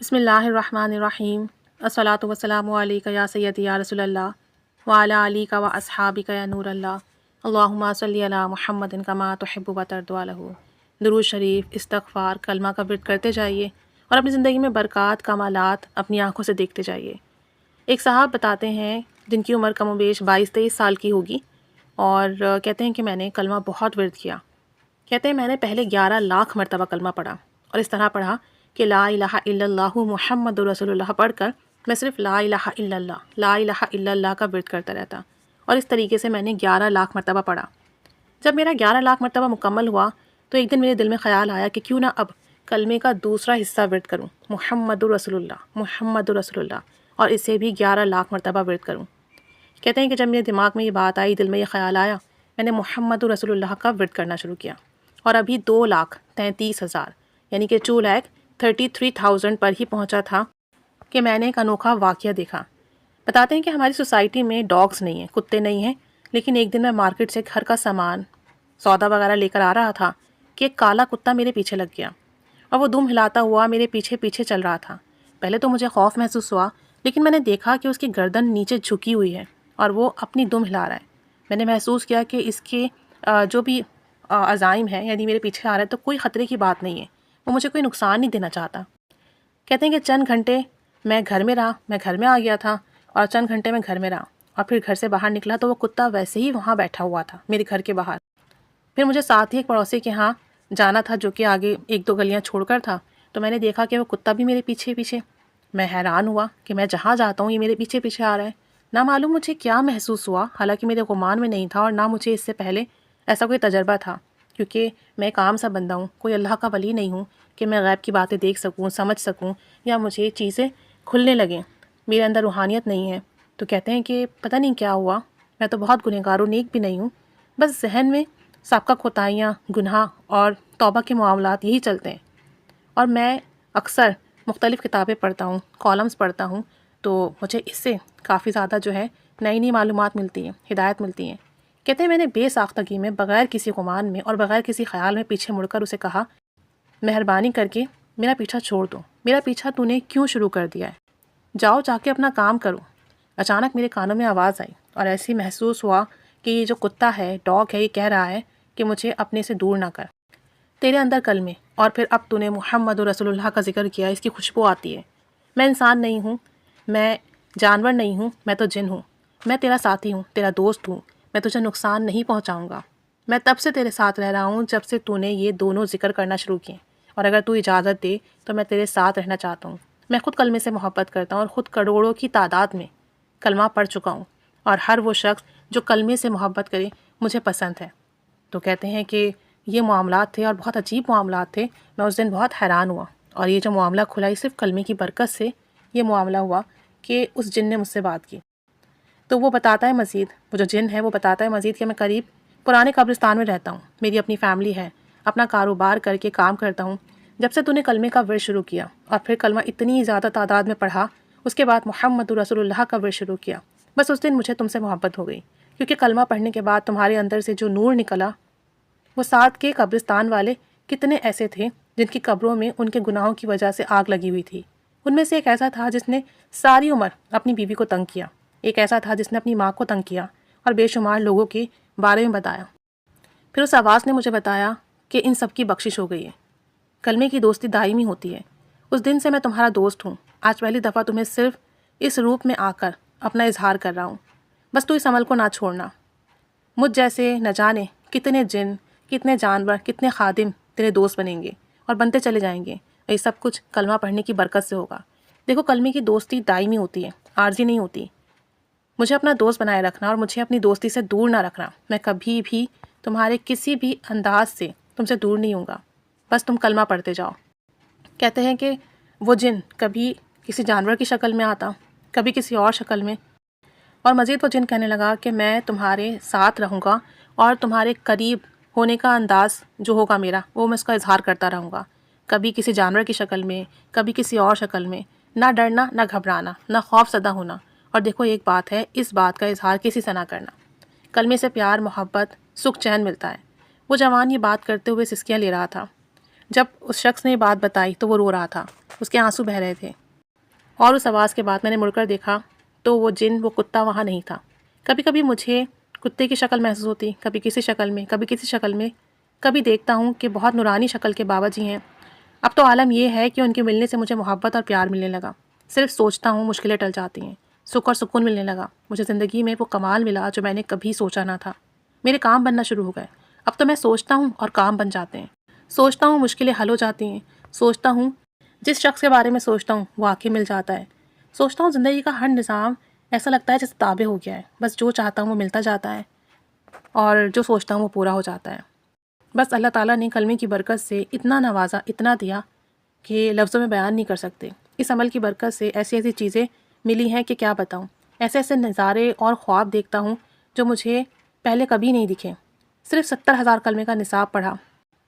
بسم اللہ الرحمن الرحیم الصلاۃ والسلام علیک یا سیدی یا رسول اللہ وعلی علیک و اصحابک یا نور اللہ اللہم صلی علی محمد کما تحب و ترضی عنہ۔ درود شریف، استغفار، کلمہ کا ورد کرتے جائیے اور اپنی زندگی میں برکات، کمالات اپنی آنکھوں سے دیکھتے جائیے۔ ایک صاحب بتاتے ہیں جن کی عمر کم و بیش 22-23 سال کی ہوگی، اور کہتے ہیں کہ میں نے کلمہ بہت ورد کیا۔ کہتے ہیں میں نے پہلے 11 لاکھ مرتبہ کلمہ پڑھا، اور اس طرح پڑھا کہ لا الہ الا اللہ محمد رسول اللہ پڑھ کر میں صرف لا الہ الا اللہ، لا الہ الا اللہ کا ورد کرتا رہتا، اور اس طریقے سے میں نے 11 لاکھ مرتبہ پڑھا۔ جب میرا 11 لاکھ مرتبہ مکمل ہوا تو ایک دن میرے دل میں خیال آیا کہ کیوں نہ اب کلمے کا دوسرا حصہ ورد کروں، محمد رسول اللہ، محمد رسول اللہ، اور اسے بھی 11 لاکھ مرتبہ ورد کروں۔ کہتے ہیں کہ جب میرے دماغ میں یہ بات آئی، دل میں یہ خیال آیا، میں نے محمد رسول اللہ کا ورد کرنا شروع کیا، اور ابھی 2,33,000 یعنی کہ 2,33,000 پر ہی پہنچا تھا کہ میں نے ایک انوکھا واقعہ دیکھا۔ بتاتے ہیں کہ ہماری سوسائٹی میں ڈاگس نہیں ہیں، کتے نہیں ہیں، لیکن ایک دن میں مارکیٹ سے گھر کا سامان، سودا وغیرہ لے کر آ رہا تھا کہ ایک کالا کتا میرے پیچھے لگ گیا، اور وہ دم ہلاتا ہوا میرے پیچھے پیچھے چل رہا تھا۔ پہلے تو مجھے خوف محسوس ہوا، لیکن میں نے دیکھا کہ اس کی گردن نیچے جھکی ہوئی ہے اور وہ اپنی دم ہلا رہا ہے۔ میں نے محسوس کیا کہ اس کے جو بھی عزائم ہے، یعنی میرے پیچھے آ رہا ہے، تو کوئی خطرے کی بات نہیں ہے، وہ مجھے کوئی نقصان نہیں دینا چاہتا۔ کہتے ہیں کہ چند گھنٹے میں گھر میں رہا، میں گھر میں آ گیا تھا، اور چند گھنٹے میں گھر میں رہا، اور پھر گھر سے باہر نکلا تو وہ کتا ویسے ہی وہاں بیٹھا ہوا تھا میرے گھر کے باہر۔ پھر مجھے ساتھ ہی ایک پڑوسی کے ہاں جانا تھا جو کہ آگے 1-2 گلیاں چھوڑ کر تھا، تو میں نے دیکھا کہ وہ کتا بھی میرے پیچھے پیچھے۔ میں حیران ہوا کہ میں جہاں جاتا ہوں یہ میرے پیچھے پیچھے آ رہا ہے۔ نہ معلوم مجھے کیا محسوس ہوا، حالانکہ میرے گمان میں نہیں تھا، اور نہ مجھے اس سے پہلے ایسا کوئی تجربہ تھا، کیونکہ میں ایک عام سا بندہ ہوں، کوئی اللہ کا ولی نہیں ہوں کہ میں غیب کی باتیں دیکھ سکوں، سمجھ سکوں، یا مجھے چیزیں کھلنے لگیں، میرے اندر روحانیت نہیں ہے۔ تو کہتے ہیں کہ پتہ نہیں کیا ہوا، میں تو بہت گنہگار و نیک بھی نہیں ہوں، بس ذہن میں سابقہ کوتاہیاں، گناہ اور توبہ کے معاملات یہی چلتے ہیں۔ اور میں اکثر مختلف کتابیں پڑھتا ہوں، کالمز پڑھتا ہوں، تو مجھے اس سے کافی زیادہ جو ہے نئی نئی معلومات ملتی ہیں، ہدایت ملتی ہیں۔ کہتے ہیں میں نے بے ساختگی میں، بغیر کسی گمان میں اور بغیر کسی خیال میں پیچھے مڑ کر اسے کہا، مہربانی کر کے میرا پیچھا چھوڑ دو، میرا پیچھا تو نے کیوں شروع کر دیا ہے، جاؤ جا کے اپنا کام کرو۔ اچانک میرے کانوں میں آواز آئی، اور ایسے محسوس ہوا کہ یہ جو کتا ہے، ڈاگ ہے، یہ کہہ رہا ہے کہ مجھے اپنے سے دور نہ کر، تیرے اندر کلمے، اور پھر اب تو نے محمد رسول اللہ کا ذکر کیا، اس کی خوشبو آتی ہے۔ میں انسان نہیں ہوں، میں جانور نہیں ہوں، میں تو جن ہوں، میں تیرا ساتھی ہوں، تیرا دوست ہوں، میں تجھے نقصان نہیں پہنچاؤں گا۔ میں تب سے تیرے ساتھ رہ رہا ہوں جب سے تو نے یہ دونوں ذکر کرنا شروع کیے، اور اگر تو اجازت دے تو میں تیرے ساتھ رہنا چاہتا ہوں۔ میں خود کلمے سے محبت کرتا ہوں، اور خود کروڑوں کی تعداد میں کلمہ پڑھ چکا ہوں، اور ہر وہ شخص جو کلمے سے محبت کرے مجھے پسند ہے۔ تو کہتے ہیں کہ یہ معاملات تھے، اور بہت عجیب معاملات تھے۔ میں اس دن بہت حیران ہوا، اور یہ جو معاملہ کھلا، یہ صرف کلمے کی برکت سے یہ معاملہ ہوا کہ اس جن نے مجھ سے بات کی۔ تو وہ بتاتا ہے مزید، وہ جو جن ہے وہ بتاتا ہے مزید کہ میں قریب پرانے قبرستان میں رہتا ہوں، میری اپنی فیملی ہے، اپنا کاروبار کر کے کام کرتا ہوں۔ جب سے تو نے کلمے کا ورد شروع کیا، اور پھر کلمہ اتنی زیادہ تعداد میں پڑھا، اس کے بعد محمد رسول اللہ کا ورد شروع کیا، بس اس دن مجھے تم سے محبت ہو گئی، کیونکہ کلمہ پڑھنے کے بعد تمہارے اندر سے جو نور نکلا، وہ ساتھ کے قبرستان والے کتنے ایسے تھے جن کی قبروں میں ان کے گناہوں کی وجہ سے آگ لگی ہوئی تھی۔ ان میں سے ایک ایسا تھا جس نے ساری عمر اپنی بیوی کو تنگ کیا، ایک ایسا تھا جس نے اپنی ماں کو تنگ کیا، اور بے شمار لوگوں کے بارے میں بتایا۔ پھر اس آواز نے مجھے بتایا کہ ان سب کی بخشش ہو گئی ہے، کلمے کی دوستی دائمی ہوتی ہے۔ اس دن سے میں تمہارا دوست ہوں، آج پہلی دفعہ تمہیں صرف اس روپ میں آ کر اپنا اظہار کر رہا ہوں، بس تو اس عمل کو نہ چھوڑنا۔ مجھ جیسے نہ جانے کتنے جن، کتنے جانور، کتنے خادم تیرے دوست بنیں گے اور بنتے چلے جائیں گے، اور یہ سب کچھ کلمہ پڑھنے کی برکت سے ہوگا۔ دیکھو، کلمے کی دوستی دائمی ہوتی ہے، عارضی نہیں ہوتی۔ مجھے اپنا دوست بنائے رکھنا، اور مجھے اپنی دوستی سے دور نہ رکھنا۔ میں کبھی بھی تمہارے کسی بھی انداز سے تم سے دور نہیں ہوں گا، بس تم کلمہ پڑھتے جاؤ۔ کہتے ہیں کہ وہ جن کبھی کسی جانور کی شکل میں آتا، کبھی کسی اور شکل میں، اور مزید وہ جن کہنے لگا کہ میں تمہارے ساتھ رہوں گا، اور تمہارے قریب ہونے کا انداز جو ہوگا میرا، وہ میں اس کا اظہار کرتا رہوں گا، کبھی کسی جانور کی شکل میں، کبھی کسی اور شکل میں۔ نہ ڈرنا، نہ گھبرانا، نہ خوف زدہ ہونا، اور دیکھو ایک بات ہے، اس بات کا اظہار کسی سے نہ کرنا۔ کلمے سے پیار، محبت، سکھ چین ملتا ہے۔ وہ جوان یہ بات کرتے ہوئے سسکیاں لے رہا تھا۔ جب اس شخص نے بات بتائی تو وہ رو رہا تھا، اس کے آنسو بہہ رہے تھے، اور اس آواز کے بعد میں نے مڑ کر دیکھا تو وہ جن، وہ کتا وہاں نہیں تھا۔ کبھی کبھی مجھے کتے کی شکل محسوس ہوتی، کبھی کسی شکل میں، کبھی کسی شکل میں، کبھی دیکھتا ہوں کہ بہت نورانی شکل کے بابا جی ہیں۔ اب تو عالم یہ ہے کہ ان کے ملنے سے مجھے محبت اور پیار ملنے لگا، صرف سوچتا ہوں مشکلیں ٹل جاتی ہیں، سکھ اور سکون ملنے لگا، مجھے زندگی میں وہ کمال ملا جو میں نے کبھی سوچا نہ تھا، میرے کام بننا شروع ہو گئے۔ اب تو میں سوچتا ہوں اور کام بن جاتے ہیں، سوچتا ہوں مشکلیں حل ہو جاتی ہیں، سوچتا ہوں جس شخص کے بارے میں سوچتا ہوں وہ آ کے مل جاتا ہے، سوچتا ہوں زندگی کا ہر نظام ایسا لگتا ہے جیسے تابع ہو گیا ہے، بس جو چاہتا ہوں وہ ملتا جاتا ہے اور جو سوچتا ہوں وہ پورا ہو جاتا ہے۔ بس اللہ تعالیٰ نے کلمے کی برکت سے اتنا نوازا، اتنا دیا کہ لفظوں میں بیان نہیں کر سکتے۔ اس عمل کی برکت سے ایسی ایسی چیزیں ملی ہیں کہ کیا بتاؤں، ایسے ایسے نظارے اور خواب دیکھتا ہوں جو مجھے پہلے کبھی نہیں دکھے۔ صرف 70,000 کلمے کا نصاب پڑھا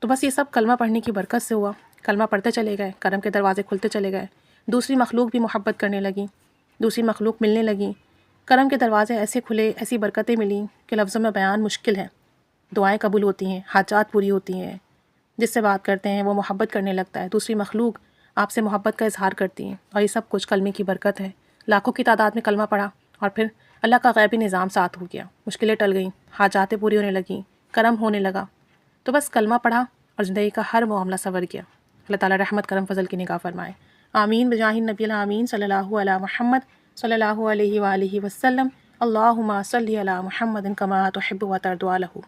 تو بس یہ سب کلمہ پڑھنے کی برکت سے ہوا۔ کلمہ پڑھتے چلے گئے، کرم کے دروازے کھلتے چلے گئے، دوسری مخلوق بھی محبت کرنے لگی، دوسری مخلوق ملنے لگی، کرم کے دروازے ایسے کھلے، ایسی برکتیں ملیں کہ لفظوں میں بیان مشکل ہے۔ دعائیں قبول ہوتی ہیں، حاجات پوری ہوتی ہیں، جس سے بات کرتے ہیں وہ محبت کرنے لگتا ہے، دوسری مخلوق آپ سے محبت کا اظہار کرتی ہیں، اور یہ سب کچھ کلمے کی برکت ہے۔ لاکھوں کی تعداد میں کلمہ پڑھا اور پھر اللہ کا غیبی نظام ساتھ ہو گیا، مشکلیں ٹل گئیں، حاجاتیں پوری ہونے لگیں، کرم ہونے لگا، تو بس کلمہ پڑھا اور زندگی کا ہر معاملہ سنور گیا۔ اللہ تعالیٰ رحمت کرم فضل کی نگاہ فرمائے، آمین بجاہ النبی الامین صلی اللہ علی محمد صلی اللہ علیہ وآلہ وسلم۔ اللہم صلی علی محمد کما تحب و ترضی عنہ۔